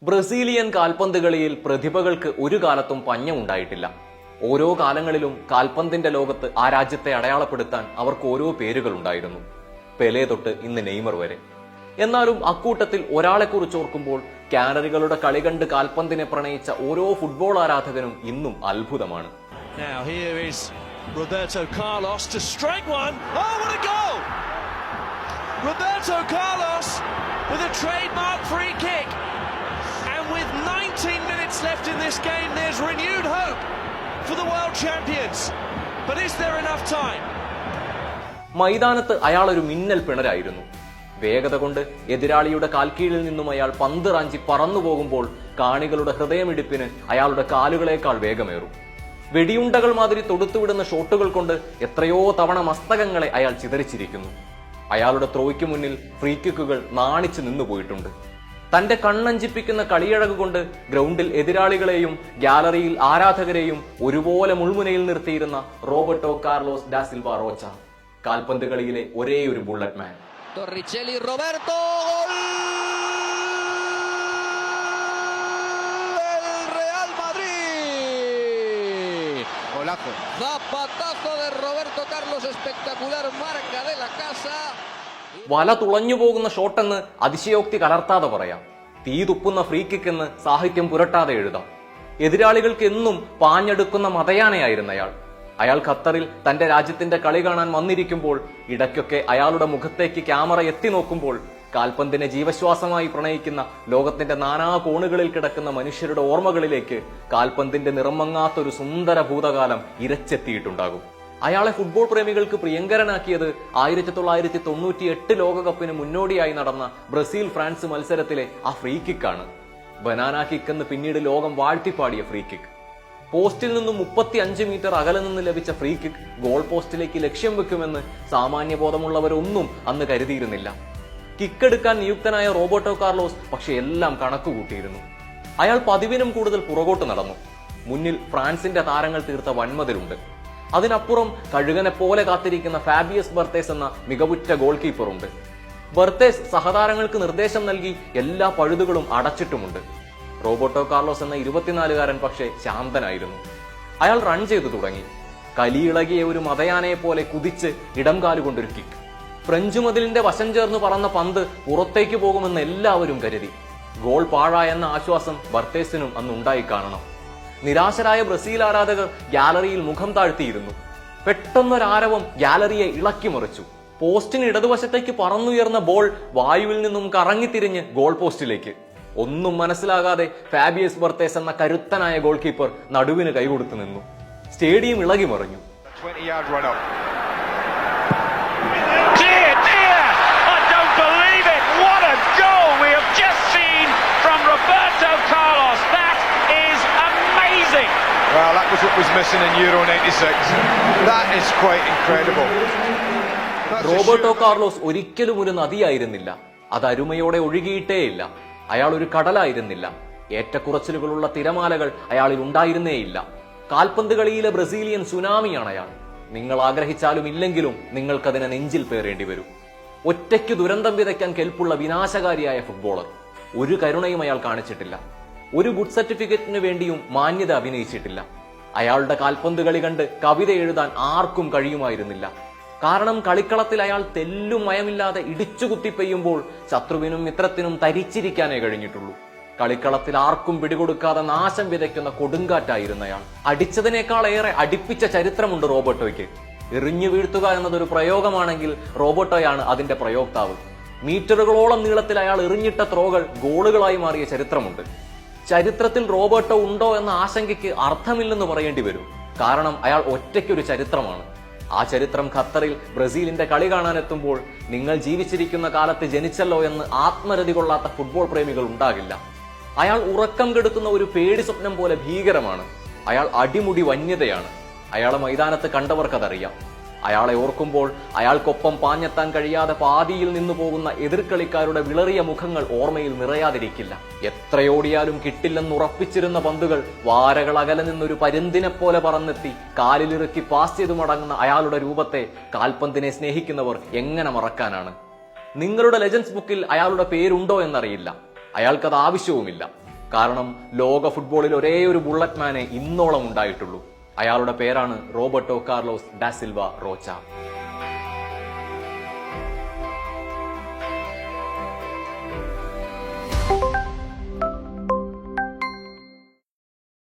Brazilian കാൽപന്ത് കളിയിൽ പ്രതിഭകൾക്ക് ഒരു കാലത്തും പഞ്ഞമുണ്ടായിട്ടില്ല. ഓരോ കാലങ്ങളിലും കാൽപന്തിന്റെ ലോകത്ത് ആ രാജ്യത്തെ അടയാളപ്പെടുത്താൻ അവർക്ക് ഓരോ പേരുകൾ ഉണ്ടായിരുന്നു. പെലെ തൊട്ട് ഇന്ന് നെയ്മർ വരെ. എന്നാലും അക്കൂട്ടത്തിൽ ഒരാളെക്കുറിച്ച് ഓർക്കുമ്പോൾ കാനറികളുടെ കളി കണ്ട് കാൽപന്തിനെ പ്രണയിച്ച ഓരോ ഫുട്ബോൾ ആരാധകനും ഇന്നും അത്ഭുതമാണ്. Now here is Roberto Carlos to strike one. Oh, what a goal! Roberto Carlos with a trademark free kick. And with 19 minutes left in this game, there's renewed hope for the world champions. But is there enough time? മൈതാനത്ത് അയാൾ ഒരു മിന്നൽ പിണരായിരുന്നു. വേഗത കൊണ്ട് എതിരാളിയുടെ കാൽക്കീഴിൽ നിന്നും അയാൾ പന്ത് റാഞ്ചി പറന്നു പോകുമ്പോൾ കാണികളുടെ ഹൃദയമിടിപ്പിന് അയാളുടെ കാലുകളേക്കാൾ വേഗമേറും. വെടിയുണ്ടകൾ മാതിരി തൊടുത്തുവിടുന്ന ഷോട്ടുകൾ കൊണ്ട് എത്രയോ തവണ മസ്തകങ്ങളെ അയാൾ ചിതറിച്ചിരിക്കുന്നു. അയാളുടെ ത്രോയ്ക്ക് മുന്നിൽ ഫ്രീ കിക്കുകൾ നാണിച്ചു നിന്നുപോയിട്ടുണ്ട്. തന്റെ കണ്ണഞ്ചിപ്പിക്കുന്ന കളിയഴക് കൊണ്ട് ഗ്രൗണ്ടിൽ എതിരാളികളെയും ഗാലറിയിൽ ആരാധകരെയും ഒരുപോലെ മുൾമുനയിൽ നിർത്തിയിരുന്ന റോബർട്ടോ കാർലോസ് ഡാ സിൽവ റോച്ച, കാൽപന്ത് കളിയിലെ ഒരേ ഒരു ബുള്ളറ്റ് മാൻ. Torricelli, Roberto, gol del Real Madrid. Golazo. Zapatazo de Roberto Carlos, espectacular marca de la casa. വല തുളഞ്ഞു പോകുന്ന ഷോട്ടെന്ന് അതിശയോക്തി കലർത്താതെ പറയാം. തീ തുപ്പുന്ന ഫ്രീ കിക്ക് എന്ന് സാഹിത്യം പുരട്ടാതെ എഴുതാം. എതിരാളികൾക്ക് എന്നും പാഞ്ഞെടുക്കുന്ന മതയാനയായിരുന്നു അയാൾ. അയാൾ ഖത്തറിൽ തന്റെ രാജ്യത്തിന്റെ കളി കാണാൻ വന്നിരിക്കുമ്പോൾ ഇടയ്ക്കൊക്കെ അയാളുടെ മുഖത്തേക്ക് ക്യാമറ എത്തി നോക്കുമ്പോൾ കാൽപന്തിനെ ജീവശ്വാസമായി പ്രണയിക്കുന്ന ലോകത്തിന്റെ നാനാ കോണുകളിൽ കിടക്കുന്ന മനുഷ്യരുടെ ഓർമ്മകളിലേക്ക് കാൽപന്തിന്റെ നിറമങ്ങാത്തൊരു സുന്ദര ഭൂതകാലം ഇരച്ചെത്തിയിട്ടുണ്ടാകും. അയാളെ ഫുട്ബോൾ പ്രേമികൾക്ക് പ്രിയങ്കരനാക്കിയത് 1998 ലോകകപ്പിന് മുന്നോടിയായി നടന്ന ബ്രസീൽ ഫ്രാൻസ് മത്സരത്തിലെ ആ ഫ്രീ കിക്കാണ്. ബനാന കിക്ക് എന്ന് പിന്നീട് ലോകം വാഴ്ത്തിപ്പാടിയ ഫ്രീ കിക്ക്. പോസ്റ്റിൽ നിന്നും 35 മീറ്റർ അകലെ നിന്ന് ലഭിച്ച ഫ്രീ കിക്ക് ഗോൾ പോസ്റ്റിലേക്ക് ലക്ഷ്യം വെക്കുമെന്ന് സാമാന്യബോധമുള്ളവരൊന്നും അന്ന് കരുതിയിരുന്നില്ല. കിക്കെടുക്കാൻ നിയുക്തനായ റോബർട്ടോ കാർലോസ് പക്ഷെ എല്ലാം കണക്കുകൂട്ടിയിരുന്നു. അയാൾ പതിവിനും കൂടുതൽ പുറകോട്ട് നടന്നു. മുന്നിൽ ഫ്രാൻസിന്റെ താരങ്ങൾ തീർത്ത വൻമതിലുണ്ട്. അതിനപ്പുറം കഴുകനെ പോലെ കാത്തിരിക്കുന്ന ഫാബിയസ് ബർത്തേസ് എന്ന മികവുറ്റ ഗോൾ കീപ്പറുണ്ട്. ബർത്തേസ് സഹതാരങ്ങൾക്ക് നിർദ്ദേശം നൽകി എല്ലാ പഴുതുകളും അടച്ചിട്ടുമുണ്ട്. റോബർട്ടോ കാർലോസ് എന്ന 24-കാരൻ പക്ഷേ ശാന്തനായിരുന്നു. അയാൾ റൺ ചെയ്തു തുടങ്ങി. കലിയിളകിയ ഒരു മതയാനയെ പോലെ കുതിച്ച് ഇടം കാലുകൊണ്ടൊരു കിക്ക്. ഫ്രഞ്ച് മതിലിന്റെ വശം ചേർന്ന് പറന്ന പന്ത് പുറത്തേക്ക് പോകുമെന്ന് എല്ലാവരും കരുതി. ഗോൾ പാഴായെന്ന ആശ്വാസം ബർത്തേസിനും അന്നുണ്ടായി കാണണം. നിരാശരായ ബ്രസീൽ ആരാധകർ ഗാലറിയിൽ മുഖം താഴ്ത്തിയിരുന്നു. പെട്ടെന്നൊരാരവം ഗാലറിയെ ഇളക്കി മറിച്ചു. പോസ്റ്റിന് ഇടതുവശത്തേക്ക് പറന്നുയർന്ന ബോൾ വായുവിൽ നിന്നും കറങ്ങിത്തിരിഞ്ഞ് ഗോൾ പോസ്റ്റിലേക്ക്. ഒന്നും മനസ്സിലാകാതെ ഫാബിയസ് ബർത്തേസ് എന്ന കരുത്തനായ ഗോൾ കീപ്പർ നടുവിന് കൈകൊടുത്തു നിന്നു. സ്റ്റേഡിയം ഇളകി മറിഞ്ഞു. Well, that was what was missing in Euro 96. That is quite incredible. Roberto Carlos ഒരിക്കലും ഒരു നദിയായിരുന്നില്ല. അത് അരുമയോടെ ഒഴുകിയിട്ടേയില്ല. അയാൾ ഒരു കടലായിരുന്നില്ല. ഏറ്റക്കുറച്ചിലുകളുള്ള തിരമാലകൾ അയാളിൽ ഉണ്ടായിരുന്നേയില്ല. കാൽപന്ത് കളിയിലെ ബ്രസീലിയൻ സുനാമിയാണ് അയാൾ. നിങ്ങൾ ആഗ്രഹിച്ചാലും ഇല്ലെങ്കിലും നിങ്ങൾക്കതിനെ നെഞ്ചിൽ പേറേണ്ടി വരും. ഒറ്റയ്ക്ക് ദുരന്തം വിതയ്ക്കാൻ കെൽപ്പുള്ള വിനാശകാരിയായ ഫുട്ബോളർ. ഒരു കരുണയും അയാൾ കാണിച്ചിട്ടില്ല. ഒരു ഗുഡ് സർട്ടിഫിക്കറ്റിന് വേണ്ടിയും മാന്യത അഭിനയിച്ചിട്ടില്ല. അയാളുടെ കാൽപന്ത് കളി കണ്ട് കവിത എഴുതാൻ ആർക്കും കഴിയുമായിരുന്നില്ല. കാരണം കളിക്കളത്തിൽ അയാൾ തെല്ലും മയമില്ലാതെ ഇടിച്ചുകുത്തി പെയ്യുമ്പോൾ ശത്രുവിനും മിത്രത്തിനും തരിച്ചിരിക്കാനേ കഴിഞ്ഞിട്ടുള്ളൂ. കളിക്കളത്തിൽ ആർക്കും പിടികൊടുക്കാതെ നാശം വിതയ്ക്കുന്ന കൊടുങ്കാറ്റായിരുന്നു അയാൾ. അടിച്ചതിനേക്കാളേറെ അടിപ്പിച്ച ചരിത്രമുണ്ട് റോബർട്ടോയ്ക്ക്. എറിഞ്ഞു വീഴ്ത്തുക എന്നതൊരു പ്രയോഗമാണെങ്കിൽ റോബർട്ടോയാണ് അതിന്റെ പ്രയോക്താവ്. മീറ്ററുകളോളം നീളത്തിൽ അയാൾ എറിഞ്ഞിട്ട ത്രോകൾ ഗോളുകളായി മാറിയ ചരിത്രമുണ്ട്. ചരിത്രത്തിൽ റോബർട്ടോ ഉണ്ടോ എന്ന ആശങ്കയ്ക്ക് അർത്ഥമില്ലെന്ന് പറയേണ്ടി വരും. കാരണം അയാൾ ഒറ്റയ്ക്കൊരു ചരിത്രമാണ്. ആ ചരിത്രം ഖത്തറിൽ ബ്രസീലിന്റെ കളി കാണാനെത്തുമ്പോൾ നിങ്ങൾ ജീവിച്ചിരിക്കുന്ന കാലത്ത് ജനിച്ചല്ലോ എന്ന് ആത്മരതി കൊള്ളാത്ത ഫുട്ബോൾ പ്രേമികൾ ഉണ്ടാകില്ല. അയാൾ ഉറക്കം കെടുത്തുന്ന ഒരു പേടി സ്വപ്നം പോലെ ഭീകരമാണ്. അയാൾ അടിമുടി വന്യതയാണ്. അയാളെ മൈതാനത്ത് കണ്ടവർക്കതറിയാം. അയാളെ ഓർക്കുമ്പോൾ അയാൾക്കൊപ്പം പാഞ്ഞെത്താൻ കഴിയാതെ പാതിയിൽ നിന്നു പോകുന്ന എതിർക്കളിക്കാരുടെ വിളറിയ മുഖങ്ങൾ ഓർമ്മയിൽ നിറയാതിരിക്കില്ല. എത്രയോടിയാലും കിട്ടില്ലെന്ന് ഉറപ്പിച്ചിരുന്ന പന്തുകൾ വാരകൾ അകലെ നിന്നൊരു പരുന്തിനെ പോലെ പറന്നെത്തി കാലിലിറുക്കി പാസ് ചെയ്തു മടങ്ങുന്ന അയാളുടെ രൂപത്തെ കാൽപന്തിനെ സ്നേഹിക്കുന്നവർ എങ്ങനെ മറക്കാനാണ്? നിങ്ങളുടെ ലെജൻഡ്സ് ബുക്കിൽ അയാളുടെ പേരുണ്ടോ എന്നറിയില്ല. അയാൾക്കത് ആവശ്യവുമില്ല. കാരണം ലോക ഫുട്ബോളിൽ ഒരേ ഒരു ബുള്ളറ്റ് മാനെ ഇന്നോളം ഉണ്ടായിട്ടുള്ളൂ. അയാളുടെ പേരാണ് റോബർട്ടോ കാർലോസ് ഡാ സിൽവ റോച്ച.